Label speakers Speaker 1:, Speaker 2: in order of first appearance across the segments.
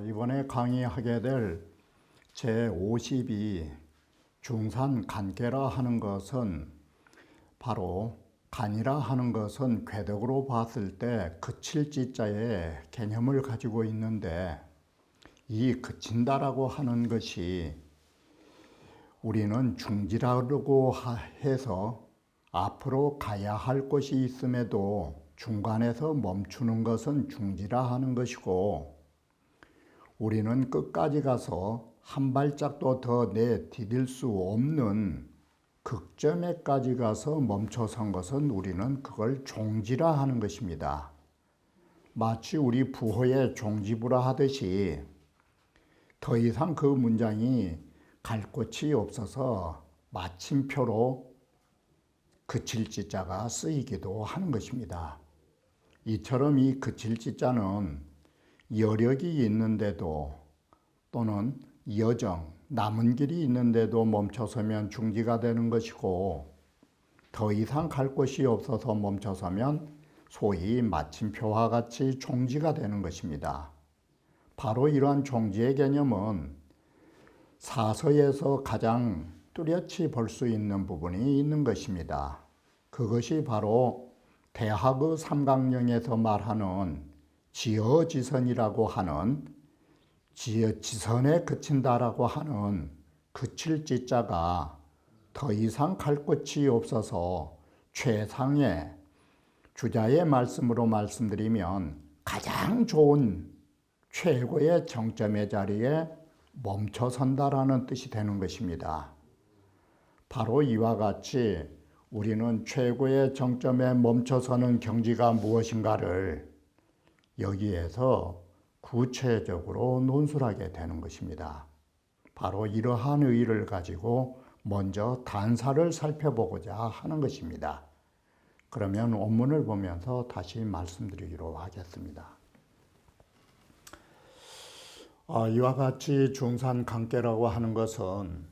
Speaker 1: 이번에 강의하게 될 제52 중산 간계라 하는 것은 바로 간이라 하는 것은 궤덕으로 봤을 때 그칠 지자의 개념을 가지고 있는데, 이 그친다라고 하는 것이 우리는 중지라고 해서 앞으로 가야 할 곳이 있음에도 중간에서 멈추는 것은 중지라 하는 것이고, 우리는 끝까지 가서 한 발짝도 더 내디딜 수 없는 극점에까지 가서 멈춰선 것은 우리는 그걸 종지라 하는 것입니다. 마치 우리 부호에 종지부라 하듯이 더 이상 그 문장이 갈 곳이 없어서 마침표로 그칠 지자가 쓰이기도 하는 것입니다. 이처럼 이 그칠 지자는 여력이 있는데도 또는 여정, 남은 길이 있는데도 멈춰서면 중지가 되는 것이고, 더 이상 갈 곳이 없어서 멈춰서면 소위 마침표와 같이 종지가 되는 것입니다. 바로 이러한 종지의 개념은 사서에서 가장 뚜렷이 볼 수 있는 부분이 있는 것입니다. 그것이 바로 대학의 삼강령에서 말하는 지어지선이라고 하는, 지선에 그친다라고 하는 그칠 지자가 더 이상 갈 곳이 없어서 최상의 주자의 말씀으로 말씀드리면 가장 좋은 최고의 정점의 자리에 멈춰선다라는 뜻이 되는 것입니다. 바로 이와 같이 우리는 최고의 정점에 멈춰서는 경지가 무엇인가를 여기에서 구체적으로 논술하게 되는 것입니다. 바로 이러한 의의를 가지고 먼저 단사를 살펴보고자 하는 것입니다. 그러면 원문을 보면서 다시 말씀드리기로 하겠습니다. 이와 같이 중산간계라고 하는 것은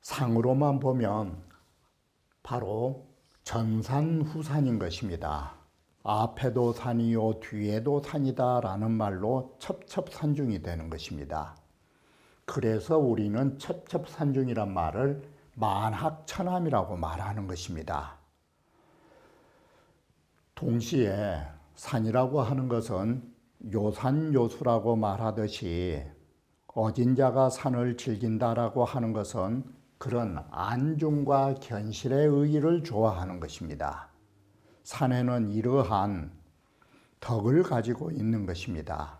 Speaker 1: 상으로만 보면 바로 전산후산인 것입니다. 앞에도 산이요 뒤에도 산이다 라는 말로 첩첩산중이 되는 것입니다. 그래서 우리는 첩첩산중이란 말을 만학천함이라고 말하는 것입니다. 동시에 산이라고 하는 것은 요산요수라고 말하듯이 어진 자가 산을 즐긴다라고 하는 것은 그런 안중과 견실의 의의를 좋아하는 것입니다. 산에는 이러한 덕을 가지고 있는 것입니다.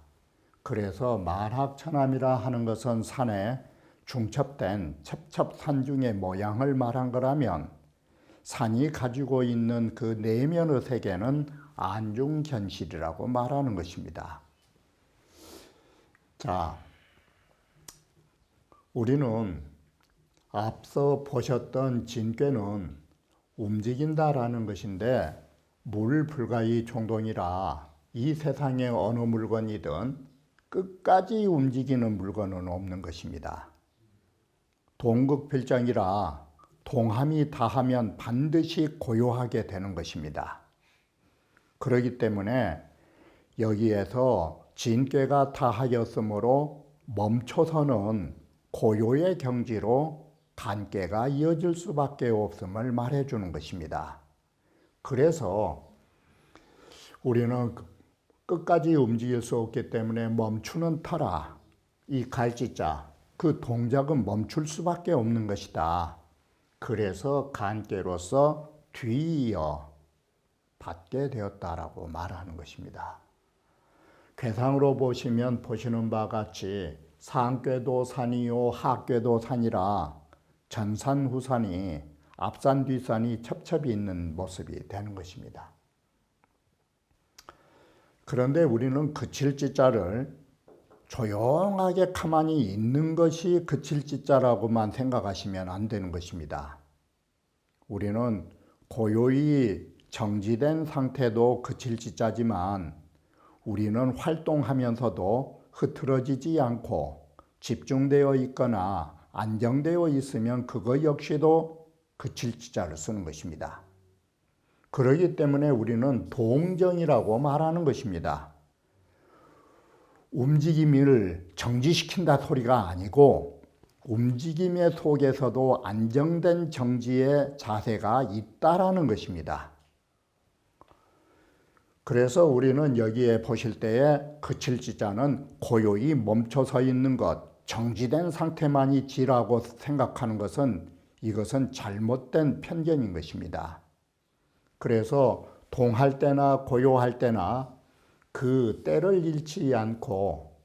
Speaker 1: 그래서 만학천함이라 하는 것은 산에 중첩된 첩첩산중의 모양을 말한 거라면, 산이 가지고 있는 그 내면의 세계는 안중견실이라고 말하는 것입니다. 자, 우리는 앞서 보셨던 진꾀는 움직인다라는 것인데, 물 불가의 총동이라 이 세상의 어느 물건이든 끝까지 움직이는 물건은 없는 것입니다. 동극필장이라 동함이 다하면 반드시 고요하게 되는 것입니다. 그렇기 때문에 여기에서 진꾀가 다하였으므로 멈춰서는 고요의 경지로 간꾀가 이어질 수밖에 없음을 말해주는 것입니다. 그래서 우리는 끝까지 움직일 수 없기 때문에 멈추는 터라 이 갈지자, 그 동작은 멈출 수밖에 없는 것이다. 그래서 간꾀로서 뒤이어 받게 되었다라고 말하는 것입니다. 괴상으로 보시면 보시는 바와 같이 상꾀도 산이요 하꾀도 산이라 전산후산이 앞산 뒷산이 첩첩이 있는 모습이 되는 것입니다. 그런데 우리는 그칠 지자를 조용하게 가만히 있는 것이 그칠 지자라고만 생각하시면 안 되는 것입니다. 우리는 고요히 정지된 상태도 그칠지자지만 우리는 활동하면서도 흐트러지지 않고 집중되어 있거나 안정되어 있으면 그거 역시도 그칠지자를 쓰는 것입니다. 그렇기 때문에 우리는 동정이라고 말하는 것입니다. 움직임을 정지시킨다 소리가 아니고 움직임의 속에서도 안정된 정지의 자세가 있다라는 것입니다. 그래서 우리는 여기에 보실 때에 그칠지자는 고요히 멈춰서 있는 것, 정지된 상태만이 지라고 생각하는 것은 이것은 잘못된 편견인 것입니다. 그래서 동할 때나 고요할 때나 그 때를 잃지 않고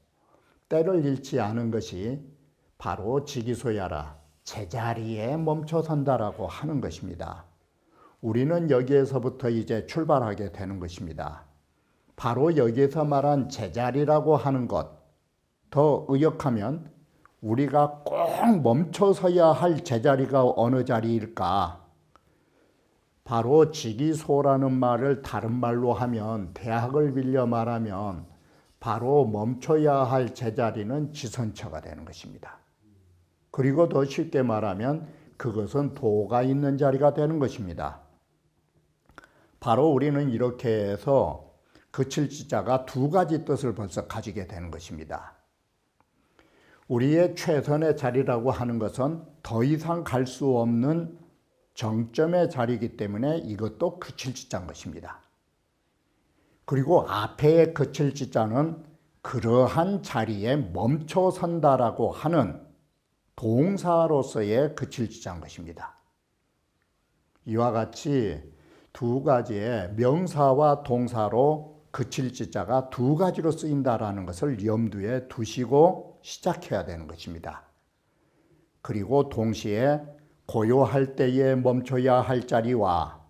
Speaker 1: 때를 잃지 않은 것이 바로 지기소야라, 제자리에 멈춰 선다라고 하는 것입니다. 우리는 여기에서부터 이제 출발하게 되는 것입니다. 바로 여기에서 말한 제자리라고 하는 것, 더 의역하면 우리가 꼭 멈춰서야 할 제자리가 어느 자리일까? 바로 지기소라는 말을 다른 말로 하면, 대학을 빌려 말하면 바로 멈춰야 할 제자리는 지선처가 되는 것입니다. 그리고 더 쉽게 말하면 그것은 도가 있는 자리가 되는 것입니다. 바로 우리는 이렇게 해서 그칠지자가 두 가지 뜻을 벌써 가지게 되는 것입니다. 우리의 최선의 자리라고 하는 것은 더 이상 갈 수 없는 정점의 자리이기 때문에 이것도 그칠지자인 것입니다. 그리고 앞에 그칠지자는 그러한 자리에 멈춰 선다라고 하는 동사로서의 그칠지자인 것입니다. 이와 같이 두 가지의 명사와 동사로 그칠지자가 두 가지로 쓰인다라는 것을 염두에 두시고 시작해야 되는 것입니다. 그리고 동시에 고요할 때에 멈춰야 할 자리와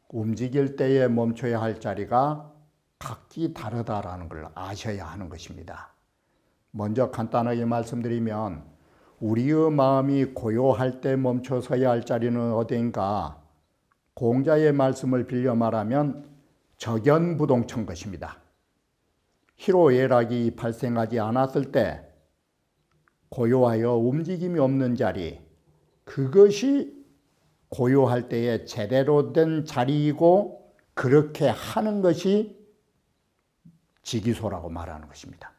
Speaker 1: 움직일 때에 멈춰야 할 자리가 각기 다르다라는 걸 아셔야 하는 것입니다. 먼저 간단하게 말씀드리면 우리의 마음이 고요할 때 멈춰서야 할 자리는 어디인가? 공자의 말씀을 빌려 말하면 적연부동천 것입니다. 희로애락이 발생하지 않았을 때 고요하여 움직임이 없는 자리, 그것이 고요할 때에 제대로 된 자리이고 그렇게 하는 것이 지기소라고 말하는 것입니다.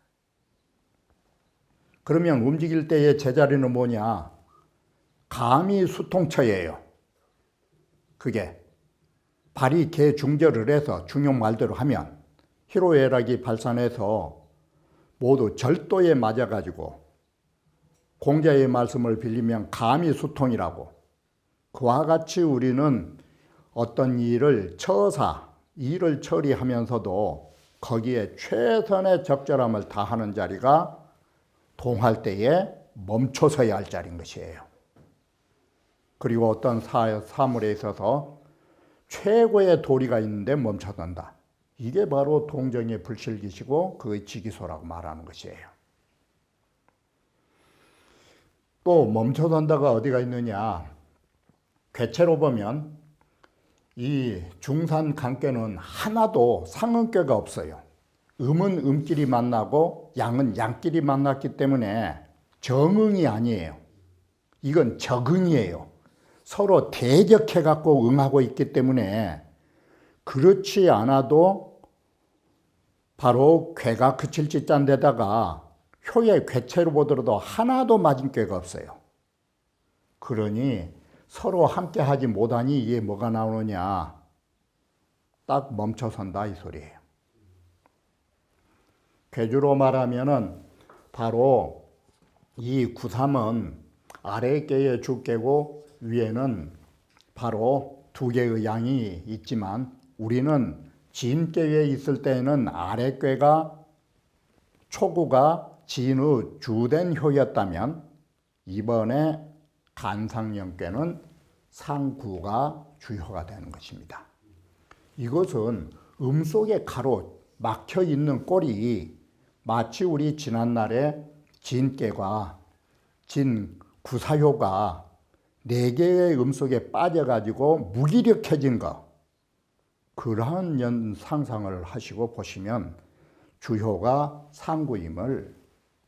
Speaker 1: 그러면 움직일 때의 제자리는 뭐냐? 감히 수통처예요. 그게 발이 개중절을 해서 중용 말대로 하면 희로애락이 발산해서 모두 절도에 맞아가지고 공자의 말씀을 빌리면 감히 수통이라고, 그와 같이 우리는 어떤 일을 일을 처리하면서도 거기에 최선의 적절함을 다하는 자리가 동할 때에 멈춰서야 할 자리인 것이에요. 그리고 어떤 사물에 있어서 최고의 도리가 있는데 멈춰선다. 이게 바로 동정의 불실기시고 그의 지기소라고 말하는 것이에요. 또 멈춰선다가 어디가 있느냐? 궤체로 보면 이 중산 강궤는 하나도 상응궤가 없어요. 음은 음끼리 만나고 양은 양끼리 만났기 때문에 정응이 아니에요. 이건 적응이에요. 서로 대적해 갖고 응하고 있기 때문에 그렇지 않아도 바로 궤가 그칠지자인데다가 효의 궤체로 보더라도 하나도 맞은 궤가 없어요. 그러니 서로 함께 하지 못하니 이게 뭐가 나오느냐? 딱 멈춰선다 이 소리예요. 궤주로 말하면은 바로 이 구삼은 아래 궤의 주궤고 위에는 바로 두 개의 양이 있지만 우리는 진궤에 있을 때는 아래 궤가 초구가 진의 주된 효였다면 이번에 간상연궤는 상구가 주효가 되는 것입니다. 이것은 속에 가로 막혀 있는 꼴이 마치 우리 지난날에 진궤과 진구사효가 네 개의 음속에 빠져가지고 무기력해진 거, 그러한 상상을 하시고 보시면 주효가 상구임을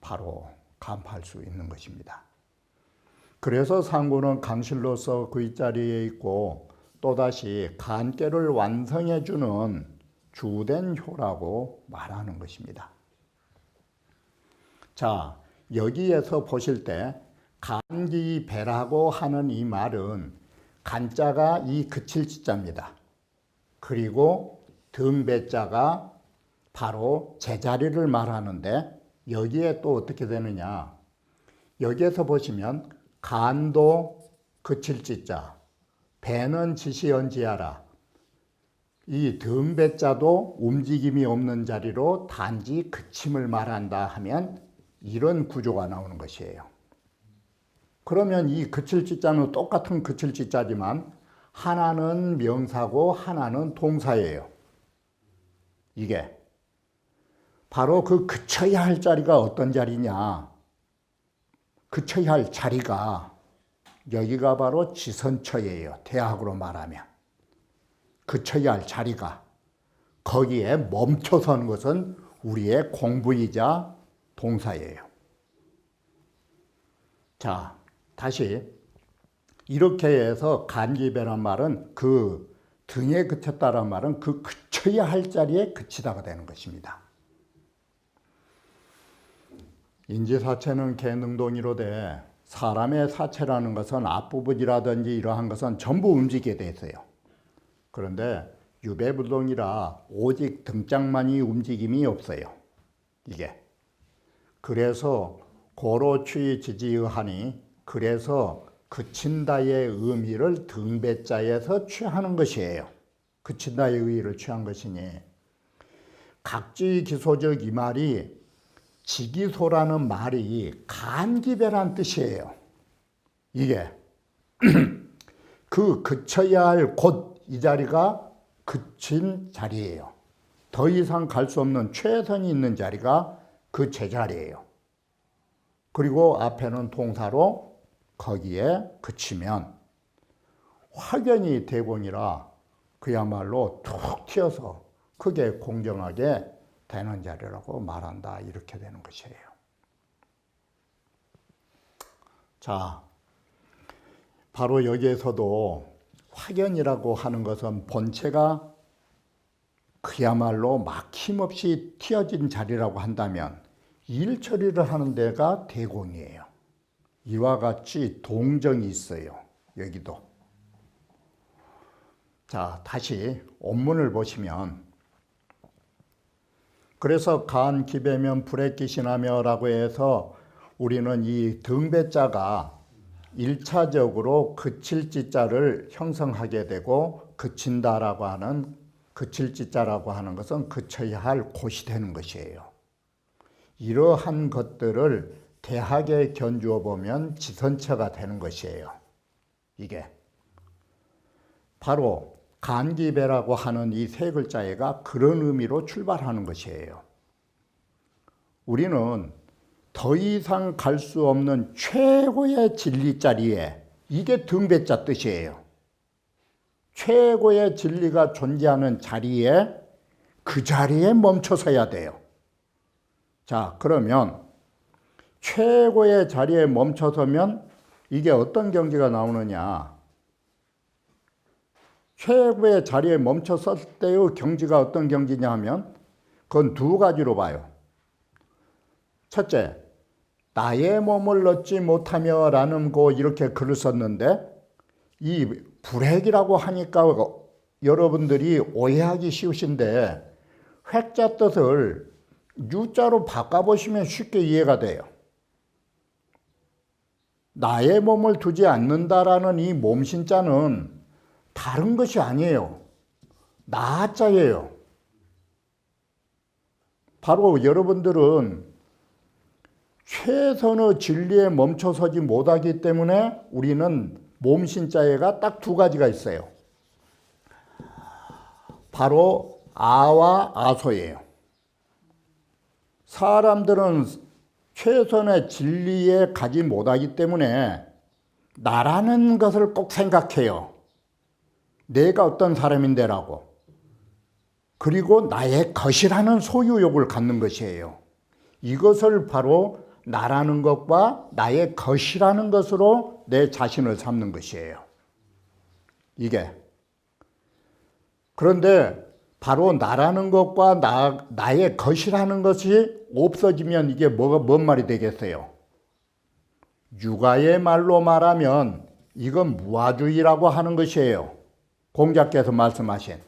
Speaker 1: 바로 간파할 수 있는 것입니다. 그래서 상구는 강실로서 그 자리에 있고 또다시 간깨를 완성해주는 주된 효라고 말하는 것입니다. 자, 여기에서 보실 때 간기배라고 하는 이 말은 간자가 이 그칠지자입니다. 그리고 등배자가 바로 제자리를 말하는데 여기에 또 어떻게 되느냐. 여기에서 보시면 간도 그칠지자, 배는 지시언지하라. 이 등배자도 움직임이 없는 자리로 단지 그침을 말한다 하면 이런 구조가 나오는 것이에요. 그러면 이 그칠지자는 똑같은 그칠지자지만 하나는 명사고 하나는 동사예요. 이게 바로 그 그쳐야 할 자리가 어떤 자리냐. 그쳐야 할 자리가 여기가 바로 지선처예요. 대학으로 말하면. 그쳐야 할 자리가 거기에 멈춰서는 것은 우리의 공부이자 동사예요. 자, 다시 이렇게 해서 간기배란 말은 그 등에 그쳤다란 말은 그 그쳐야 할 자리에 그치다가 되는 것입니다. 인지사체는 개능동이로되 사람의 사체라는 것은 앞부분이라든지 이러한 것은 전부 움직이게 돼 있어요. 그런데 유배불동이라 오직 등짝만이 움직임이 없어요. 이게. 그래서 고로추이 지지의하니 그래서 그친다의 의미를 등배자에서 취하는 것이에요. 그친다의 의미를 취한 것이니 각지기소적 이 말이 지기소라는 말이 간기배란 뜻이에요. 이게 그 그쳐야 할 곳 이 자리가 그친 자리예요. 더 이상 갈 수 없는 최선이 있는 자리가 그 제자리예요. 그리고 앞에는 동사로 거기에 그치면 확연히 대공이라 그야말로 툭 튀어서 크게 공정하게 되는 자리라고 말한다. 이렇게 되는 것이에요. 자, 바로 여기에서도 확연이라고 하는 것은 본체가 그야말로 막힘없이 튀어진 자리라고 한다면 일 처리를 하는 데가 대공이에요. 이와 같이 동정이 있어요. 여기도. 자, 다시 원문을 보시면 그래서 간 기배면 불에 기신하며 라고 해서 우리는 이 등배자가 1차적으로 그칠지자를 형성하게 되고 그친다라고 하는 그칠지자라고 하는 것은 그쳐야 할 곳이 되는 것이에요. 이러한 것들을 대학에 견주어 보면 지선처가 되는 것이에요. 이게 바로 간기배라고 하는 이 세 글자가 그런 의미로 출발하는 것이에요. 우리는 더 이상 갈 수 없는 최고의 진리 자리에 이게 등배자 뜻이에요. 최고의 진리가 존재하는 자리에 그 자리에 멈춰서야 돼요. 자, 그러면 최고의 자리에 멈춰서면 이게 어떤 경지가 나오느냐. 최고의 자리에 멈춰섰을 때의 경지가 어떤 경지냐 하면 그건 두 가지로 봐요. 첫째, 나의 몸을 얻지 못하며 라는 거 이렇게 글을 썼는데 이 불핵이라고 하니까 여러분들이 오해하기 쉬우신데 획자 뜻을 유자로 바꿔보시면 쉽게 이해가 돼요. 나의 몸을 두지 않는다라는 이 몸신자는 다른 것이 아니에요. 나자예요. 바로 여러분들은 최선의 진리에 멈춰서지 못하기 때문에 우리는 몸신자애가 딱 두 가지가 있어요. 바로 아와 아소예요. 사람들은 최선의 진리에 가지 못하기 때문에 나라는 것을 꼭 생각해요. 내가 어떤 사람인데라고. 그리고 나의 것이라는 소유욕을 갖는 것이에요. 이것을 바로 나라는 것과 나의 것이라는 것으로 내 자신을 삼는 것이에요. 이게. 그런데 바로 나라는 것과 나의 것이라는 것이 없어지면 이게 뭔 말이 되겠어요? 육아의 말로 말하면 이건 무아주의라고 하는 것이에요. 공자께서 말씀하신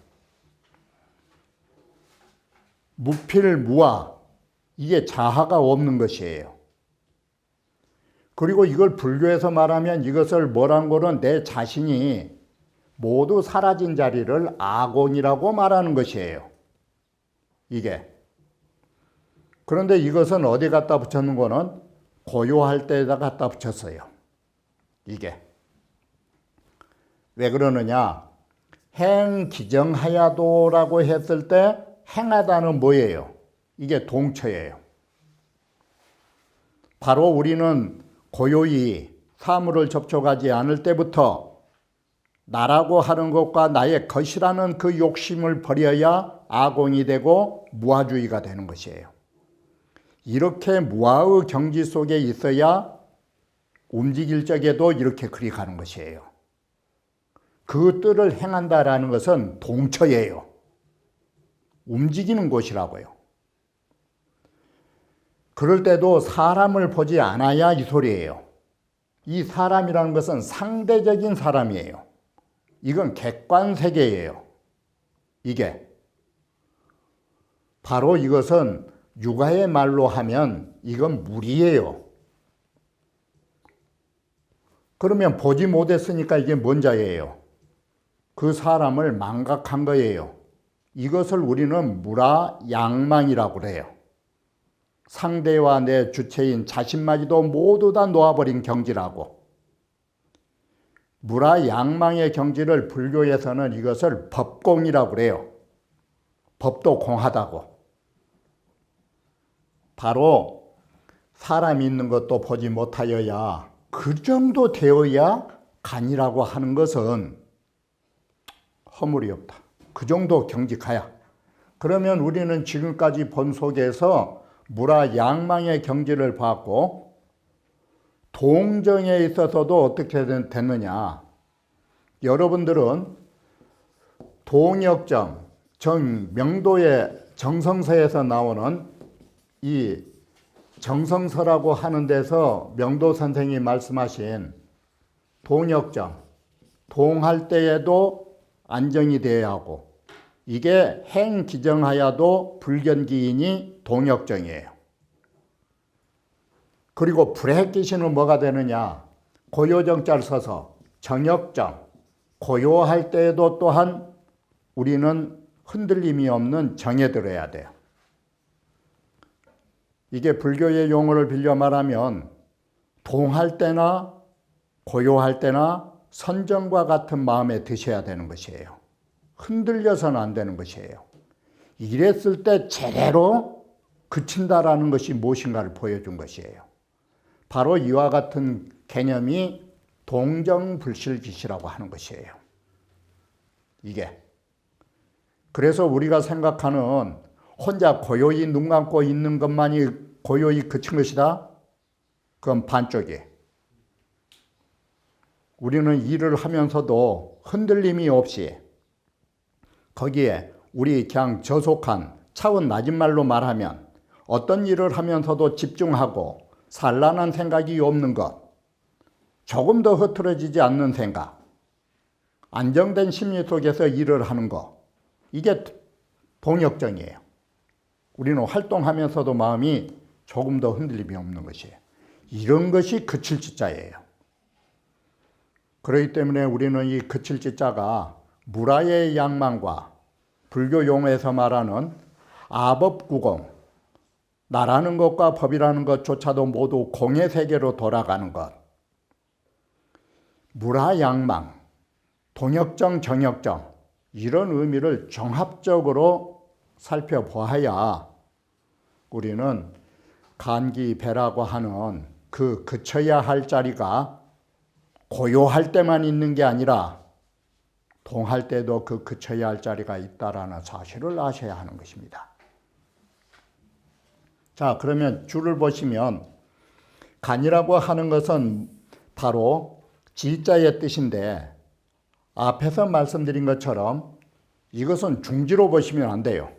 Speaker 1: 무필무아, 이게 자아가 없는 것이에요. 그리고 이걸 불교에서 말하면 이것을 뭐란 거는 내 자신이 모두 사라진 자리를 아곤이라고 말하는 것이에요. 이게. 그런데 이것은 어디 갖다 붙였는 거는 고요할 때에다 갖다 붙였어요. 이게. 왜 그러느냐? 행기정하야도라고 했을 때 행하다는 뭐예요? 이게 동처예요. 바로 우리는 고요히 사물을 접촉하지 않을 때부터 나라고 하는 것과 나의 것이라는 그 욕심을 버려야 아공이 되고 무아주의가 되는 것이에요. 이렇게 무아의 경지 속에 있어야 움직일 적에도 이렇게 그리 가는 것이에요. 그 뜻을 행한다라는 것은 동처예요. 움직이는 곳이라고요. 그럴 때도 사람을 보지 않아야 이 소리예요. 이 사람이라는 것은 상대적인 사람이에요. 이건 객관세계예요. 이게. 바로 이것은 육아의 말로 하면 이건 무리예요. 그러면 보지 못했으니까 이게 뭔 자예요? 그 사람을 망각한 거예요. 이것을 우리는 무라양망이라고 그래요. 상대와 내 주체인 자신마저도 모두 다 놓아버린 경지라고. 무라양망의 경지를 불교에서는 이것을 법공이라고 그래요. 법도 공하다고. 바로 사람이 있는 것도 보지 못하여야 그 정도 되어야 간이라고 하는 것은 허물이 없다. 그 정도 경직하야. 그러면 우리는 지금까지 본 속에서 무라양망의 경지를 봤고 동정에 있어서도 어떻게 됐느냐. 여러분들은 동역정, 명도의 정성서에서 나오는 이 정성서라고 하는 데서 명도 선생이 말씀하신 동역정, 동할 때에도 안정이 되어야 하고 이게 행기정하여도 불견기인이 동역정이에요. 그리고 불행기신은 뭐가 되느냐? 고요정자를 써서 정역정, 고요할 때에도 또한 우리는 흔들림이 없는 정에 들어야 돼요. 이게 불교의 용어를 빌려 말하면 동할 때나 고요할 때나 선정과 같은 마음에 드셔야 되는 것이에요. 흔들려서는 안 되는 것이에요. 이랬을 때 제대로 그친다라는 것이 무엇인가를 보여준 것이에요. 바로 이와 같은 개념이 동정불실기시라고 하는 것이에요. 이게. 그래서 우리가 생각하는 혼자 고요히 눈 감고 있는 것만이 고요히 그친 것이다? 그건 반쪽이에요. 우리는 일을 하면서도 흔들림이 없이 거기에 우리 그냥 저속한 차원 낮은 말로 말하면 어떤 일을 하면서도 집중하고 산란한 생각이 없는 것, 조금 더 흐트러지지 않는 생각, 안정된 심리 속에서 일을 하는 것, 이게 동역정이에요. 우리는 활동하면서도 마음이 조금 더 흔들림이 없는 것이에요. 이런 것이 그칠지자예요. 그렇기 때문에 우리는 이 그칠지자가 무라의 양망과 불교 용어에서 말하는 아법구공, 나라는 것과 법이라는 것조차도 모두 공의 세계로 돌아가는 것, 무라양망, 동역정, 정역정, 이런 의미를 종합적으로 살펴보아야 우리는 간기배라고 하는 그 그쳐야 할 자리가 고요할 때만 있는 게 아니라 동할 때도 그 그쳐야 할 자리가 있다라는 사실을 아셔야 하는 것입니다. 자, 그러면 줄을 보시면 간이라고 하는 것은 바로 지자의 뜻인데 앞에서 말씀드린 것처럼 이것은 중지로 보시면 안 돼요.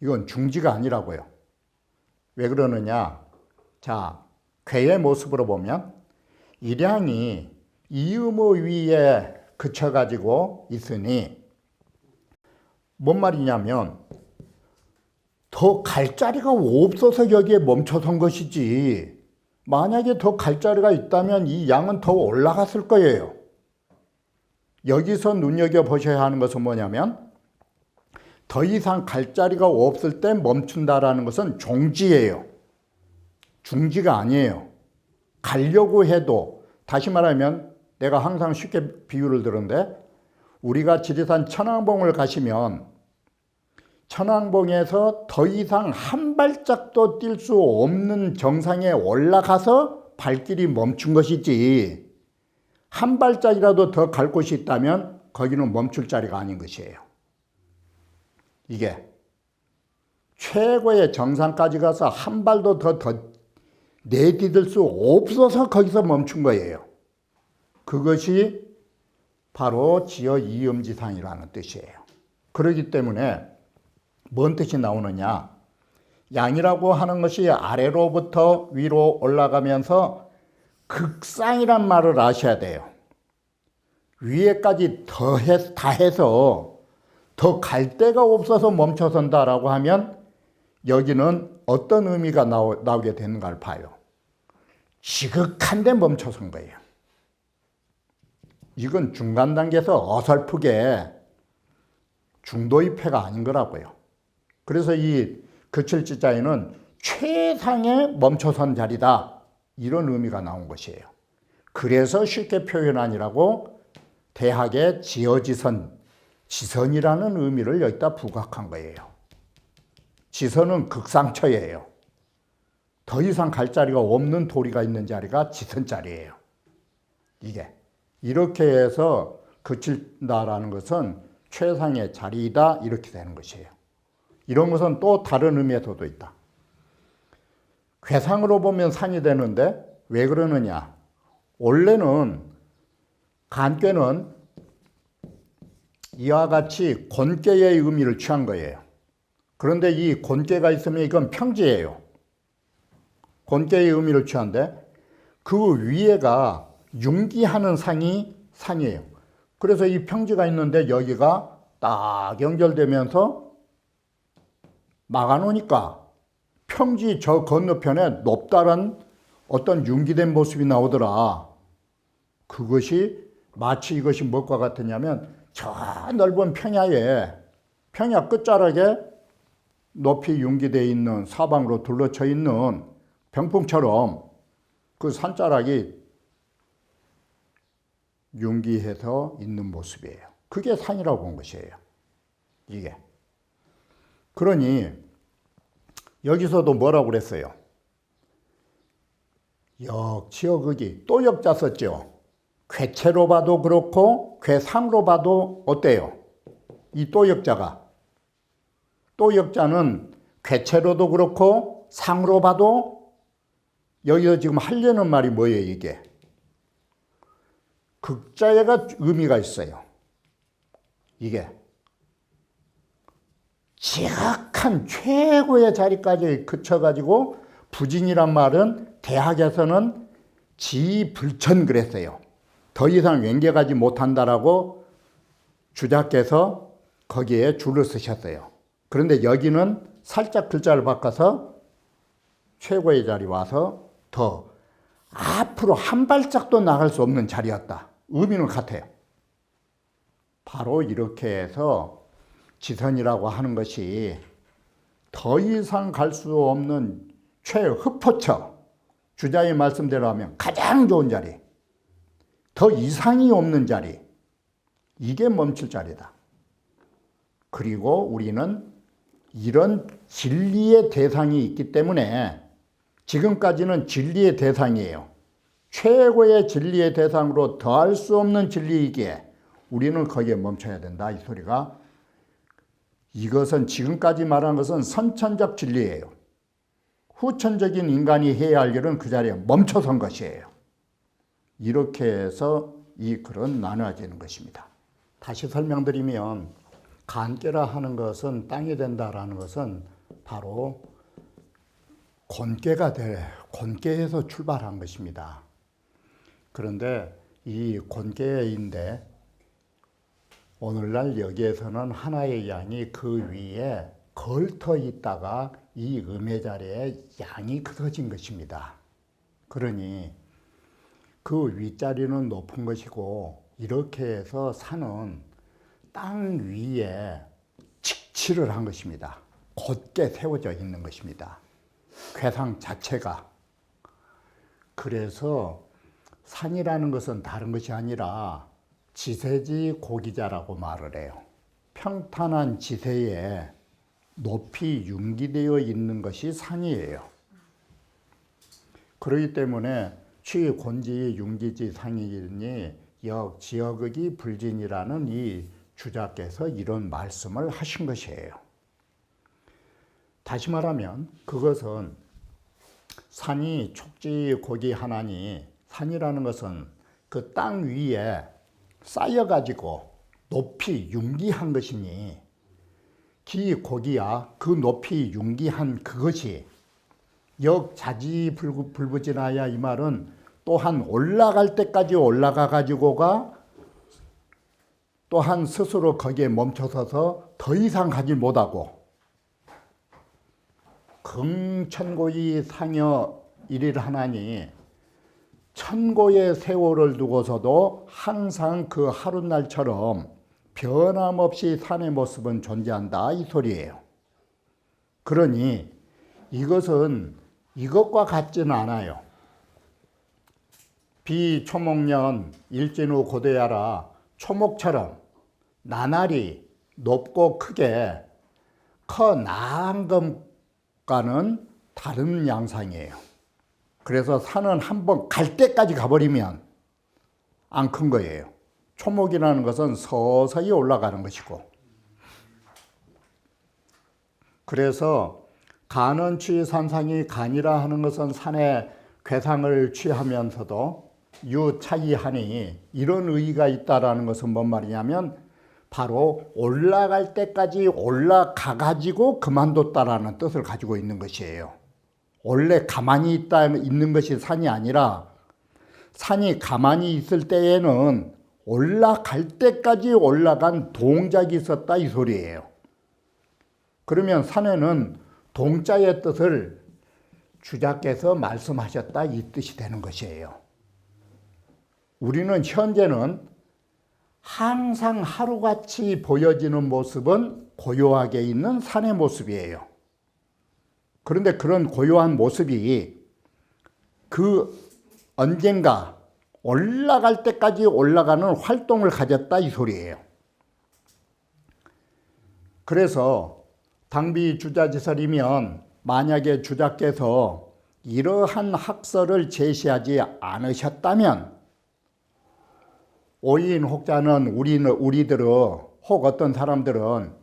Speaker 1: 이건 중지가 아니라고요. 왜 그러느냐? 자, 괴의 모습으로 보면 일양이 이음의 위에 그쳐가지고 있으니 뭔 말이냐면 더 갈 자리가 없어서 여기에 멈춰선 것이지 만약에 더 갈 자리가 있다면 이 양은 더 올라갔을 거예요. 여기서 눈여겨보셔야 하는 것은 뭐냐면 더 이상 갈 자리가 없을 때 멈춘다라는 것은 종지예요. 중지가 아니에요. 가려고 해도 다시 말하면 내가 항상 쉽게 비유를 들었는데 우리가 지리산 천왕봉을 가시면 천왕봉에서 더 이상 한 발짝도 뛸 수 없는 정상에 올라가서 발길이 멈춘 것이지 한 발짝이라도 더 갈 곳이 있다면 거기는 멈출 자리가 아닌 것이에요. 이게 최고의 정상까지 가서 한 발도 더 내디딜 수 없어서 거기서 멈춘 거예요. 그것이 바로 지어 이음지상이라는 뜻이에요. 그렇기 때문에 뭔 뜻이 나오느냐? 양이라고 하는 것이 아래로부터 위로 올라가면서 극상이란 말을 아셔야 돼요. 위에까지 다 해서 더 갈 데가 없어서 멈춰선다라고 하면 여기는 어떤 의미가 나오게 되는가를 봐요. 지극한 데 멈춰선 거예요. 이건 중간 단계에서 어설프게 중도입회가 아닌 거라고요. 그래서 이 그칠지자에는 최상의 멈춰선 자리다 이런 의미가 나온 것이에요. 그래서 쉽게 표현하니라고 대학의 지어지선, 지선이라는 의미를 여기다 부각한 거예요. 지선은 극상처예요. 더 이상 갈 자리가 없는 도리가 있는 자리가 지선 자리예요. 이게 이렇게 해서 그친다라는 것은 최상의 자리이다 이렇게 되는 것이에요. 이런 것은 또 다른 의미에서도 있다. 괴상으로 보면 산이 되는데 왜 그러느냐? 원래는 간괴는 이와 같이 곤괴의 의미를 취한 거예요. 그런데 이 곤괴가 있으면 이건 평지예요. 곤괴의 의미를 취한데 그 위에가 융기하는 산이에요. 그래서 이 평지가 있는데 여기가 딱 연결되면서 막아놓으니까 평지 저 건너편에 높다란 어떤 융기된 모습이 나오더라. 그것이 마치 이것이 무엇과 같으냐면 저 넓은 평야 끝자락에 높이 융기되어 있는 사방으로 둘러쳐 있는 병풍처럼 그 산자락이 융기해서 있는 모습이에요. 그게 산이라고 본 것이에요. 이게. 그러니 여기서도 뭐라고 그랬어요? 역지역극이 또 역자 썼죠. 괴체로 봐도 그렇고 괴상으로 봐도 어때요? 이 또 역자가. 또 역자는 괴체로도 그렇고 상으로 봐도 여기서 지금 하려는 말이 뭐예요 이게? 극자가 의미가 있어요. 이게 지극한 최고의 자리까지 그쳐가지고 부진이란 말은 대학에서는 지불천 그랬어요. 더 이상 연계가지 못한다라고 주자께서 거기에 줄을 쓰셨어요. 그런데 여기는 살짝 글자를 바꿔서 최고의 자리 와서 더 앞으로 한 발짝도 나갈 수 없는 자리였다. 의미는 같아요. 바로 이렇게 해서 지선이라고 하는 것이 더 이상 갈 수 없는 최흡포처, 주자의 말씀대로 하면 가장 좋은 자리, 더 이상이 없는 자리, 이게 멈출 자리다. 그리고 우리는 이런 진리의 대상이 있기 때문에 지금까지는 진리의 대상이에요. 최고의 진리의 대상으로 더할 수 없는 진리이기에 우리는 거기에 멈춰야 된다. 이 소리가 이것은 지금까지 말한 것은 선천적 진리예요. 후천적인 인간이 해야 할 일은 그 자리에 멈춰선 것이에요. 이렇게 해서 이 글은 나눠지는 것입니다. 다시 설명드리면 간계라 하는 것은 땅이 된다라는 것은 바로 곤계에서 출발한 것입니다. 그런데 이 곤계인데 오늘날 여기에서는 하나의 양이 그 위에 걸터 있다가 이 음의 자리에 양이 크어진 것입니다. 그러니 그 윗자리는 높은 것이고 이렇게 해서 산은 땅 위에 직치를 한 것입니다. 곧게 세워져 있는 것입니다. 괴상 자체가. 그래서 산이라는 것은 다른 것이 아니라 지세지 고기자라고 말을 해요. 평탄한 지세에 높이 융기되어 있는 것이 산이에요. 그렇기 때문에 취곤지 융기지 상이니 역지역의 불진이라는 이 주자께서 이런 말씀을 하신 것이에요. 다시 말하면 그것은 산이 촉지고기하나니 산이라는 것은 그 땅 위에 쌓여가지고 높이 융기한 것이니 기고기야 그 높이 융기한 그것이 역자지불부진하야 이 말은 또한 올라갈 때까지 올라가 가지고가 또한 스스로 거기에 멈춰서서 더 이상 가지 못하고 긍천고의 상여 일일하나니 천고의 세월을 두고서도 항상 그 하룻날처럼 변함없이 산의 모습은 존재한다 이 소리예요. 그러니 이것은 이것과 같지는 않아요. 비초목년 일진후 고대야라 초목처럼 나날이 높고 크게 커 나은 것과는 다른 양상이에요. 그래서 산은 한번 갈 때까지 가버리면 안 큰 거예요. 초목이라는 것은 서서히 올라가는 것이고 그래서 간은 취산상이 간이라 하는 것은 산의 괴상을 취하면서도 유차이하니 이런 의의가 있다라는 것은 뭔 말이냐면 바로 올라갈 때까지 올라가 가지고 그만뒀다라는 뜻을 가지고 있는 것이에요. 원래 가만히 있는 것이 산이 아니라 산이 가만히 있을 때에는 올라갈 때까지 올라간 동작이 있었다 이 소리예요. 그러면 산에는 동자의 뜻을 주자께서 말씀하셨다 이 뜻이 되는 것이에요. 우리는 현재는 항상 하루같이 보여지는 모습은 고요하게 있는 산의 모습이에요. 그런데 그런 고요한 모습이 그 언젠가 올라갈 때까지 올라가는 활동을 가졌다 이 소리예요. 그래서 당비 주자지설이면 만약에 주자께서 이러한 학설을 제시하지 않으셨다면 오인 혹자는 우리들은 혹 어떤 사람들은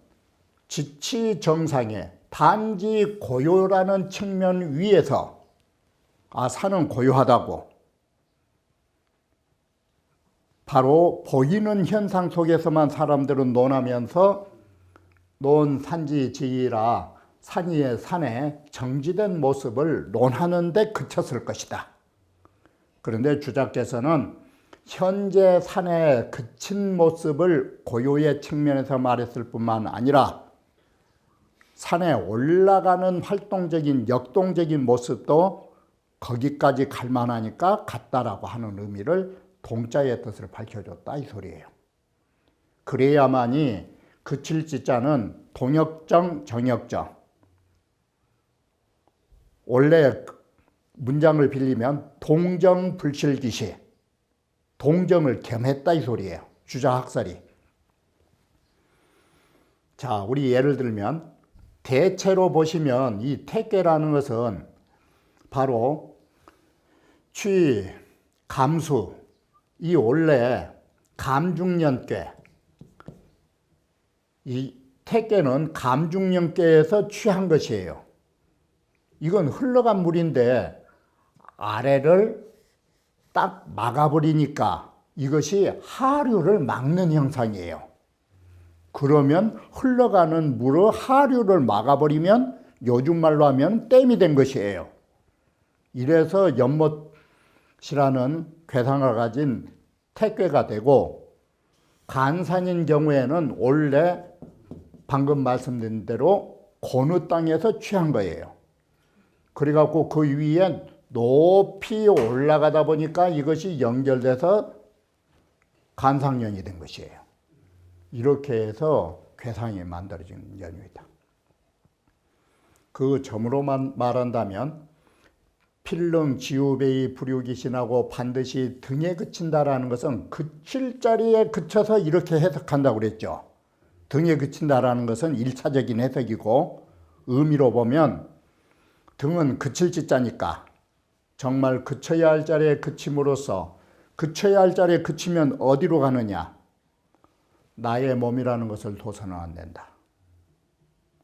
Speaker 1: 지치 정상에 단지 고요라는 측면 위에서 산은 고요하다고 바로 보이는 현상 속에서만 사람들은 논하면서 논산지지이라 산의 정지된 모습을 논하는 데 그쳤을 것이다. 그런데 주자께서는 현재 산에 그친 모습을 고요의 측면에서 말했을 뿐만 아니라 산에 올라가는 활동적인 역동적인 모습도 거기까지 갈 만하니까 같다라고 하는 의미를 동자의 뜻을 밝혀줬다 이 소리예요. 그래야만이 그칠 지자는 동역정 정역정 원래 문장을 빌리면 동정불실기시 동정을 겸했다 이 소리예요. 주자학설이. 자, 우리 예를 들면 대체로 보시면 이 택계라는 것은 바로 감수, 이 원래 감중년괴, 이 택괴는 감중년괴에서 취한 것이에요. 이건 흘러간 물인데 아래를 딱 막아버리니까 이것이 하류를 막는 형상이에요. 그러면 흘러가는 물의 하류를 막아버리면 요즘 말로 하면 댐이 된 것이에요. 이래서 연못이라는 괴상을 가진 택괴가 되고, 간산인 경우에는 원래 방금 말씀드린 대로 고느 땅에서 취한 거예요. 그래갖고 그 위에 높이 올라가다 보니까 이것이 연결돼서 간상연이 된 것이에요. 이렇게 해서 괴상이 만들어진 연유이다. 그 점으로만 말한다면 필릉 지우배이 불유기신하고 반드시 등에 그친다라는 것은 그칠 자리에 그쳐서 이렇게 해석한다고 그랬죠. 등에 그친다라는 것은 1차적인 해석이고, 의미로 보면 등은 그칠 지자니까 정말 그쳐야 할 자리에 그침으로써, 그쳐야 할 자리에 그치면 어디로 가느냐? 나의 몸이라는 것을 둬서는 안 된다.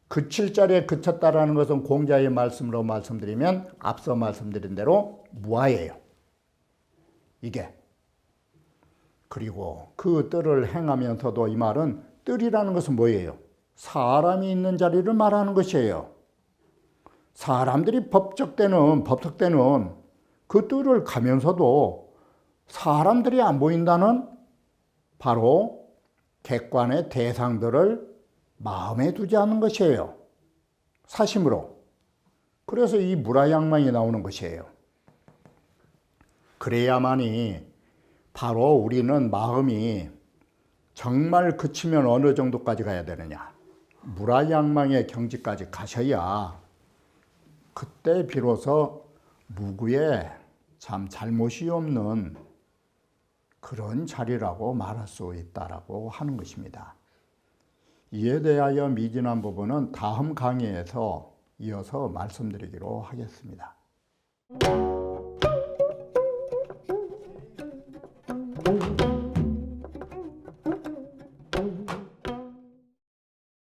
Speaker 1: 그칠 자리에 그쳤다라는 것은 공자의 말씀으로 말씀드리면 앞서 말씀드린 대로 무아예요. 이게. 그리고 그 뜰을 행하면서도 이 말은, 뜰이라는 것은 뭐예요? 사람이 있는 자리를 말하는 것이에요. 사람들이 법적 때는 그 뜰을 가면서도 사람들이 안 보인다는 바로 객관의 대상들을 마음에 두지 않는 것이에요. 사심으로. 그래서 이 무라양망이 나오는 것이에요. 그래야만이 바로 우리는 마음이 정말 그치면 어느 정도까지 가야 되느냐. 무라양망의 경지까지 가셔야 그때 비로소 무구에 참 잘못이 없는 그런 자리라고 말할 수 있다라고 하는 것입니다. 이에 대하여 미진한 부분은 다음 강의에서 이어서 말씀드리기로 하겠습니다.